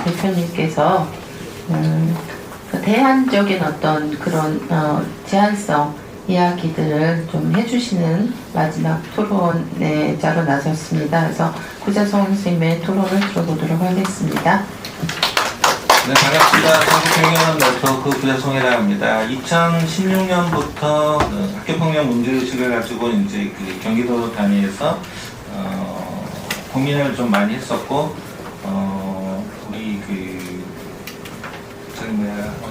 대표님께서 그 대안적인 어떤 그런 제안성 이야기들을 좀 해주시는 마지막 토론회자로 나섰습니다. 그래서 구자성 선생님의 토론을 들어보도록 하겠습니다. 네, 반갑습니다. 한국평양 네트워크 구자성이라고 합니다. 2016년부터 학교폭력 문제의식을 가지고 이제 그 경기도 단위에서 고민을 좀 많이 했었고, 우리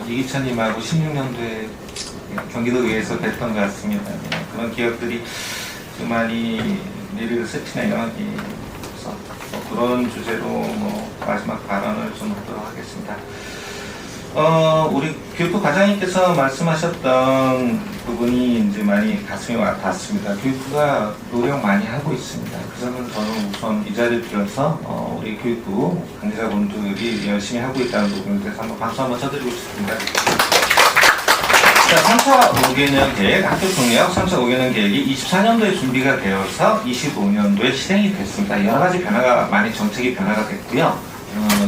이기찬님하고 16년도에 경기도의회에서 뵀던 것 같습니다. 네, 그런 기억들이 좀 많이 내리를 스치네요. 그래서 그런 주제로 마지막 발언을 좀 하도록 하겠습니다. 우리 교육부 과장님께서 말씀하셨던 부분이 이제 많이 가슴에 와닿습니다. 교육부가 노력 많이 하고 있습니다. 그 점은 저는 우선 이 자리를 빌어서 우리 교육부 관계자분들이 열심히 하고 있다는 부분에 대해서 한번 박수 한번 쳐드리고 싶습니다. 자, 3차 5개년 계획, 학교폭력 3차 5개년 계획이 24년도에 준비가 되어서 25년도에 실행이 됐습니다. 여러 가지 변화가, 많이 정책이 변화가 됐고요.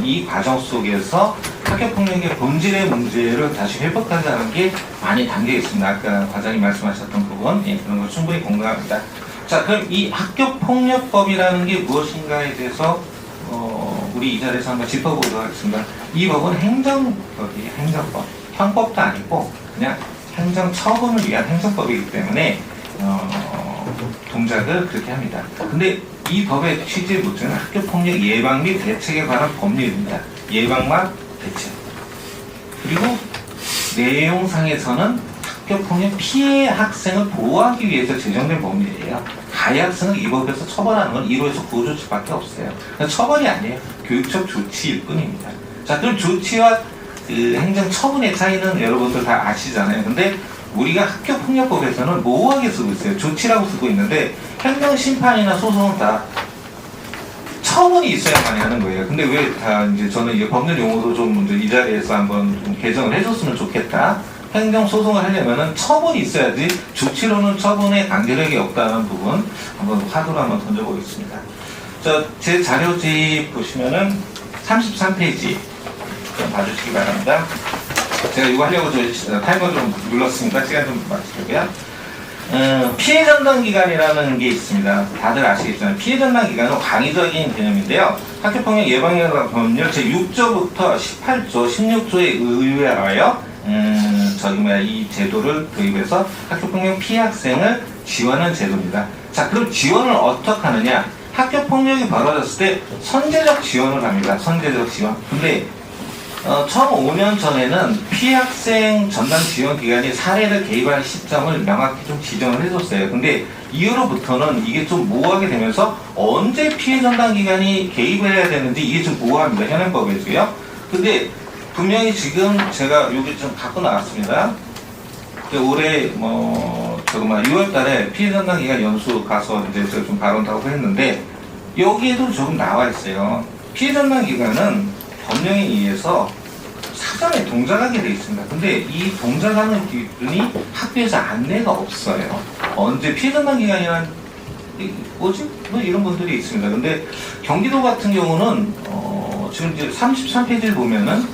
이 과정 속에서 학교폭력의 본질의 문제를 다시 회복한다는 게 많이 담겨 있습니다. 아까 과장님 말씀하셨던 부분, 그런 걸 충분히 공감합니다. 자, 그럼 이 학교폭력법이라는 게 무엇인가에 대해서 우리 이 자리에서 한번 짚어보도록 하겠습니다. 이 법은 행정법이에요. 행정법. 형법도 아니고 그냥 행정처분을 위한 행정법이기 때문에 동작을 그렇게 합니다. 근데 이 법의 취지 목적은 학교폭력 예방 및 대책에 관한 법률입니다. 예방과 대책. 그리고 내용상에서는 학교폭력 피해 학생을 보호하기 위해서 제정된 법률이에요. 가해 학생을 이 법에서 처벌하는 건 1호에서 9호 조치밖에 없어요. 그러니까 처벌이 아니에요. 교육적 조치일 뿐입니다. 자, 그럼 조치와 그 행정처분의 차이는 여러분들 다 아시잖아요. 근데 우리가 학교폭력법에서는 모호하게 쓰고 있어요. 조치라고 쓰고 있는데 행정심판이나 소송은 다 처분이 있어야만 하는 거예요. 근데 왜 다 이제 저는 이 법률 용어도 좀 이 자리에서 한번 좀 개정을 해줬으면 좋겠다. 행정소송을 하려면은 처분이 있어야지 조치로는 처분에 단결력이 없다는 부분 한번 화두로 한번 던져보겠습니다. 제 자료집 보시면은 33페이지 좀 봐주시기 바랍니다. 제가 이거 하려고 타이머 좀 눌렀습니다. 시간 좀 맞추려고요. 피해 전담 기간이라는 게 있습니다. 다들 아시겠지만 피해 전담 기간은 광의적인 개념인데요. 학교폭력 예방이라는 법률 제6조부터 18조, 16조에 의뢰하여 이 제도를 도입해서 학교폭력 피해 학생을 지원하는 제도입니다. 자, 그럼 지원을 어떻게 하느냐? 학교폭력이 벌어졌을 때 선제적 지원을 합니다. 선제적 지원. 근데 2005년 전에는 피해 학생 전담 지원 기관이 사례를 개입할 시점을 명확히 좀 지정을 해줬어요. 근데 이후로부터는 이게 좀 모호하게 되면서 언제 피해 전담 기관이 개입을 해야 되는지 이게 좀 모호합니다. 현행법에서요. 근데 분명히 지금 제가 여기 좀 갖고 나왔습니다. 올해 6월 달에 피해 전담 기관 연수 가서 이제 제가 좀 발언도 하고 했는데 여기에도 조금 나와 있어요. 피해 전담 기관은 법령에 의해서 사전에 동작하게 되어 있습니다. 근데 이 동작하는 기준이 학교에서 안내가 없어요. 언제 피해 전담 기간이란 뭐지? 이런 분들이 있습니다. 근데 경기도 같은 경우는 지금 이제 33페이지를 보면은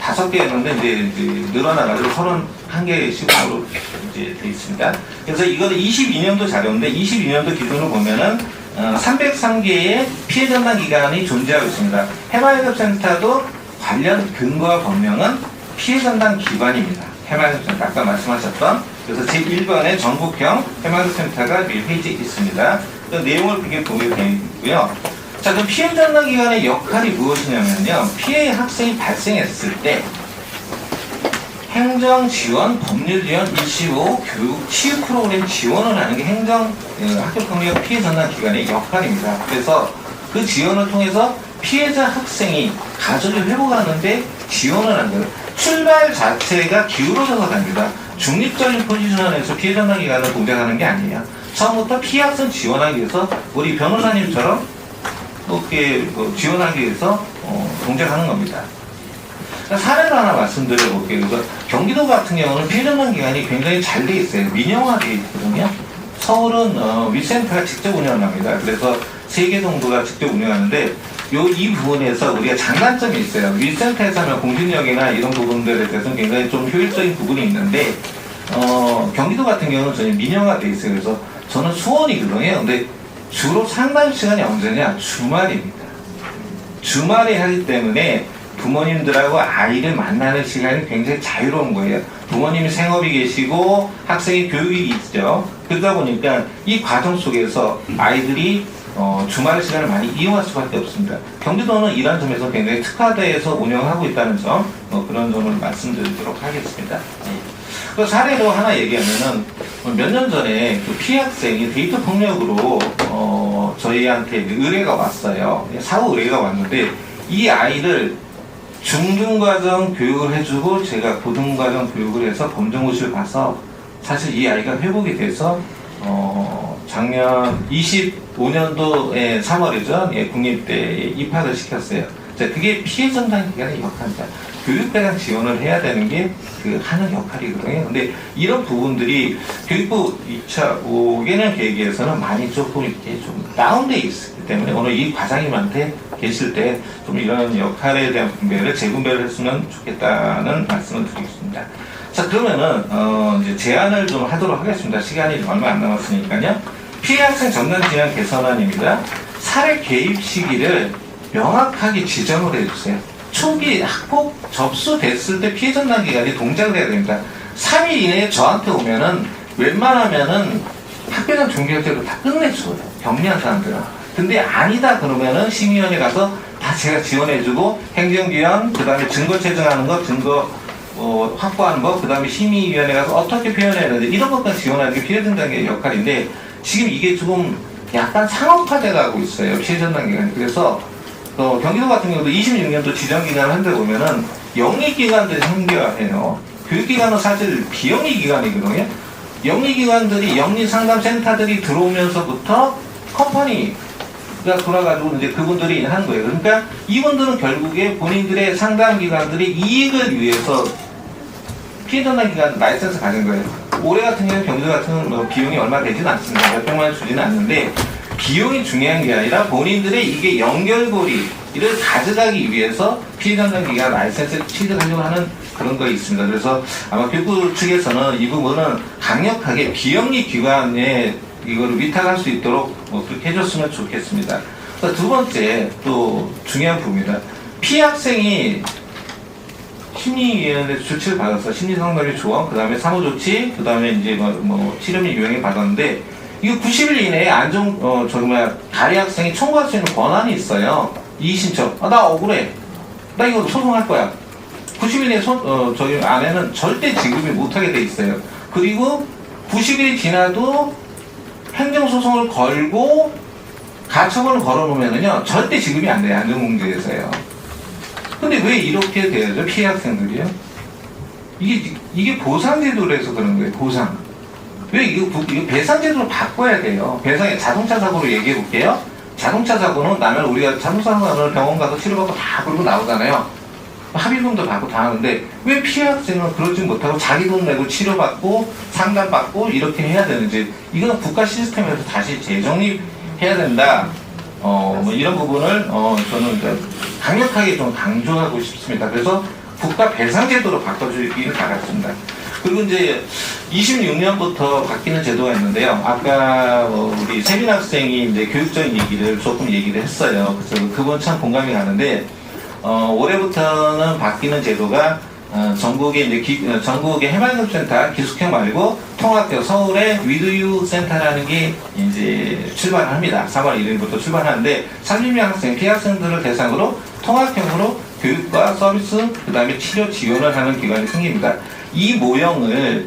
25개였는데 이제 늘어나가지고 31개씩으로 이제 되어 있습니다. 그래서 이거는 22년도 자료인데 22년도 기준으로 보면은 303개의 피해 전담 기관이 존재하고 있습니다. 해마협센터도 관련 근거와 법령은 피해 전담 기관입니다. 해마협센터 아까 말씀하셨던 그래서 제1번의 전국형 해마협센터가 페이지에 있습니다. 그 내용을 그게 보게 되어 있고요. 자, 그럼 피해 전담 기관의 역할이 무엇이냐면요. 피해 학생이 발생했을 때 행정 지원, 법률 지원, 일시보, 교육, 치유 프로그램 지원을 하는 게 학교폭력 피해 전담 기관의 역할입니다. 그래서 그 지원을 통해서 피해자 학생이 가족이 회복하는데 지원을 하는 거예요. 출발 자체가 기울어져서 갑니다. 중립적인 포지션에서 피해 전담 기관을 동작하는 게 아니에요. 처음부터 피해 학생 지원하기 위해서 우리 변호사님처럼 이렇게 지원하기 위해서 동작하는 겁니다. 사례를 하나 말씀드려 볼게요. 그래서 경기도 같은 경우는 피해 전담 기관이 굉장히 잘 돼 있어요. 민영화되어 있거든요. 서울은 위센터가 직접 운영합니다. 그래서 3개 정도가 직접 운영하는데 이 부분에서 우리가 장단점이 있어요. 윗센터에서 하면 공신력이나 이런 부분들에 대해서는 굉장히 좀 효율적인 부분이 있는데, 경기도 같은 경우는 저희 민영화돼 있어요. 그래서 저는 수원이거든요. 근데 주로 상담 시간이 언제냐? 주말입니다. 주말에 하기 때문에 부모님들하고 아이를 만나는 시간이 굉장히 자유로운 거예요. 부모님이 생업이 계시고 학생이 교육이 있죠. 그러다 보니까 이 과정 속에서 아이들이 주말 시간을 많이 이용할 수밖에 없습니다. 경기도는 이런 점에서 굉장히 특화돼서 운영하고 있다는 점, 그런 점을 말씀드리도록 하겠습니다. 그 사례로 하나 얘기하면은 몇 년 전에 그 피해 학생이 데이터 폭력으로 저희한테 의뢰가 왔어요. 사후 의뢰가 왔는데 이 아이를 중등과정 교육을 해주고 제가 고등과정 교육을 해서 검정고시를 봐서 사실 이 아이가 회복이 돼서 작년 25년도에 3월이죠. 국립대에 입학을 시켰어요. 자, 그게 피해 전담 기관의 역할입니다. 교육대상 지원을 해야 되는 게 그 하는 역할이거든요. 근데 이런 부분들이 교육부 2차 5개년 계획에서는 많이 조금 이렇게 좀 다운돼 있기 때문에 오늘 이 과장님한테 계실 때 좀 이런 역할에 대한 분배를 재분배를 했으면 좋겠다는 말씀을 드리겠습니다. 자, 그러면은 이제 제안을 좀 하도록 하겠습니다. 시간이 얼마 안 남았으니까요. 피해 학생 전담 지원 개선안입니다. 사례 개입 시기를 명확하게 지정을 해주세요. 초기 학폭 접수됐을 때 피해 전담 기관이 동작을 해야 됩니다. 3일 이내에 저한테 오면은 웬만하면은 학교장 종결제로 다 끝내줘요. 경미한 사람들은. 근데 아니다 그러면은 심의위원회 가서 다 제가 지원해주고 행정기관, 그 다음에 증거 채증하는 거, 증거 확보하는 거, 그 다음에 심의위원회 가서 어떻게 표현해야 되는데 이런 것까지 지원하는 게 피해 전담기관의 역할인데 지금 이게 조금 약간 상업화돼 가고 있어요. 피해 전담기관이. 그래서 경기도 같은 경우도 26년도 지정기관을 한데 보면은 영리기관들이 한계화해요. 교육기관은 사실 비영리기관이거든요. 영리기관들이 영리상담센터들이 들어오면서부터 컴퍼니가 돌아가지고 이제 그분들이 하는 거예요. 그러니까 이분들은 결국에 본인들의 상담기관들이 이익을 위해서 피해전담기관 라이센스 가진 거예요. 올해 같은 경우는 경기도 같은 경우는 비용이 얼마 되지는 않습니다. 몇백만 원 주지는 않는데 비용이 중요한 게 아니라 본인들의 이게 연결고리를 가져가기 위해서 피해전담기관 라이센스를 취득하려고 하는 그런 거 있습니다. 그래서 아마 교육부 측에서는 이 부분은 강력하게 비영리 기관에 이거를 위탁할 수 있도록 그렇게 해줬으면 좋겠습니다. 두 번째 또 중요한 부분입니다. 피해 학생이 심리위원회 조치를 받아서 심리상담의 조언, 그 다음에 사무조치, 그 다음에 이제 치료 및 요양을 받았는데 이거 90일 이내에 가해 학생이 청구할 수 있는 권한이 있어요. 이의신청. 나 억울해. 나 이거 소송할 거야. 90일 이내 저희 안에는 절대 지급이 못하게 돼 있어요. 그리고 90일이 지나도 행정소송을 걸고 가처분을 걸어놓으면은요, 절대 지급이 안 돼요. 안전공제에서요. 근데 왜 이렇게 돼야죠? 피해 학생들이요? 이게 보상제도로 해서 그런 거예요. 보상. 왜 이거 배상제도로 바꿔야 돼요. 배상에 자동차 사고로 얘기해 볼게요. 자동차 사고는 나면 우리가 자동차 사고를 병원 가서 치료받고 다 그러고 나오잖아요. 합의금도 받고 다 하는데 왜 피해 학생은 그러지 못하고 자기 돈 내고 치료받고 상담받고 이렇게 해야 되는지 이거는 국가 시스템에서 다시 재정립해야 된다. 이런 부분을 저는 강력하게 좀 강조하고 싶습니다. 그래서 국가 배상제도로 바꿔주기를 바랐습니다. 그리고 이제 26년부터 바뀌는 제도가 있는데요. 아까 우리 세빈 학생이 이제 교육적인 얘기를 조금 얘기를 했어요. 그래서 그건 참 공감이 가는데 올해부터는 바뀌는 제도가 전국의 이제 전국의 해방급센터 기숙형 말고 통합형 서울의 위드유 센터라는 게 이제 출발합니다. 3월 1일부터 출발하는데 30명 학생, 피해 학생들을 대상으로 통합형으로 교육과 서비스, 그 다음에 치료 지원을 하는 기관이 생깁니다. 이 모형을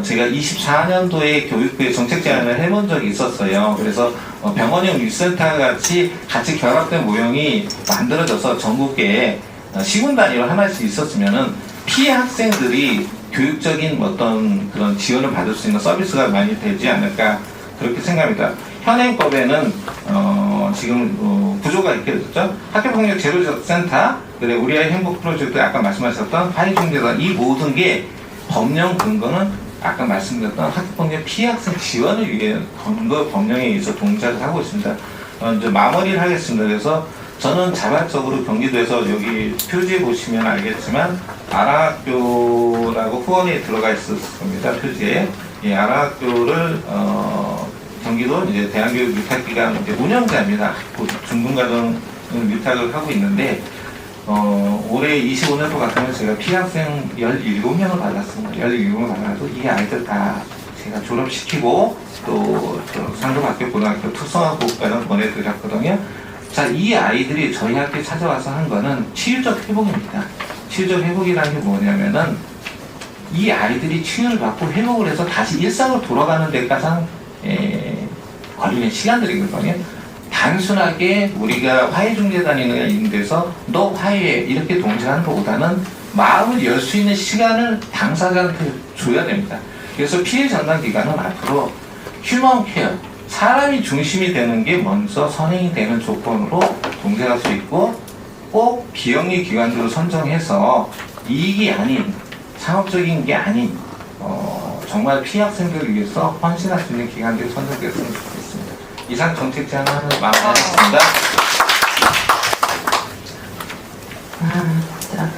제가 24년도에 교육부에 정책 제안을 해본 적이 있었어요. 그래서 병원형 유센터 같이 결합된 모형이 만들어져서 전국에 시군 단위로 하나씩 있었으면은 피해 학생들이 교육적인 어떤 그런 지원을 받을 수 있는 서비스가 많이 되지 않을까 그렇게 생각합니다. 현행법에는 지금 구조가 이렇게 됐죠. 학교폭력 제로센터, 그래 우리 아이 행복 프로젝트 아까 말씀하셨던 화이중재단 이 모든 게 법령 근거는 아까 말씀드렸던 학교폭력 피해 학생 지원을 위해 근거 법령에 의해서 동작을 하고 있습니다. 이제 마무리를 하겠습니다. 그래서 저는 자발적으로 경기도에서 여기 표지에 보시면 알겠지만 아라학교라고 후원에 들어가 있을 겁니다. 표지에. 이 아라학교를 경기도 이제 대한교육 위탁기관 이제 운영자입니다. 중등가정을 위탁을 하고 있는데 올해 25년도 같으면 제가 피학생 17명을 받았습니다. 17명을 받아서 이 아이들 다 제가 졸업시키고 또 상도학교 고등학교 특성화고까지 보내드렸거든요. 자, 이 아이들이 저희 학교에 찾아와서 한 거는 치유적 회복입니다. 치유적 회복이라는 게 뭐냐면은 이 아이들이 치유를 받고 회복을 해서 다시 일상으로 돌아가는 데까지 걸리는 시간들이거든요. 단순하게 우리가 화해중재단이나 이런 데서 너 화해해 이렇게 동작하는 것보다는 마음을 열 수 있는 시간을 당사자한테 줘야 됩니다. 그래서 피해 전담 기관은 앞으로 휴먼 케어, 사람이 중심이 되는 게 먼저 선행이 되는 조건으로 동작할 수 있고 꼭 비영리 기관들을 선정해서 이익이 아닌 상업적인 게 아닌 정말 피해 학생들을 위해서 헌신할 수 있는 기관들이 선정됐으면 좋겠습니다. 이상 정책 제안을 마무리하겠습니다. 자.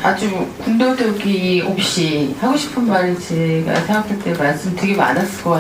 아주 군더더기 없이 하고 싶은 말을 제가 생각할 때 말씀 되게 많았을 것 같아요.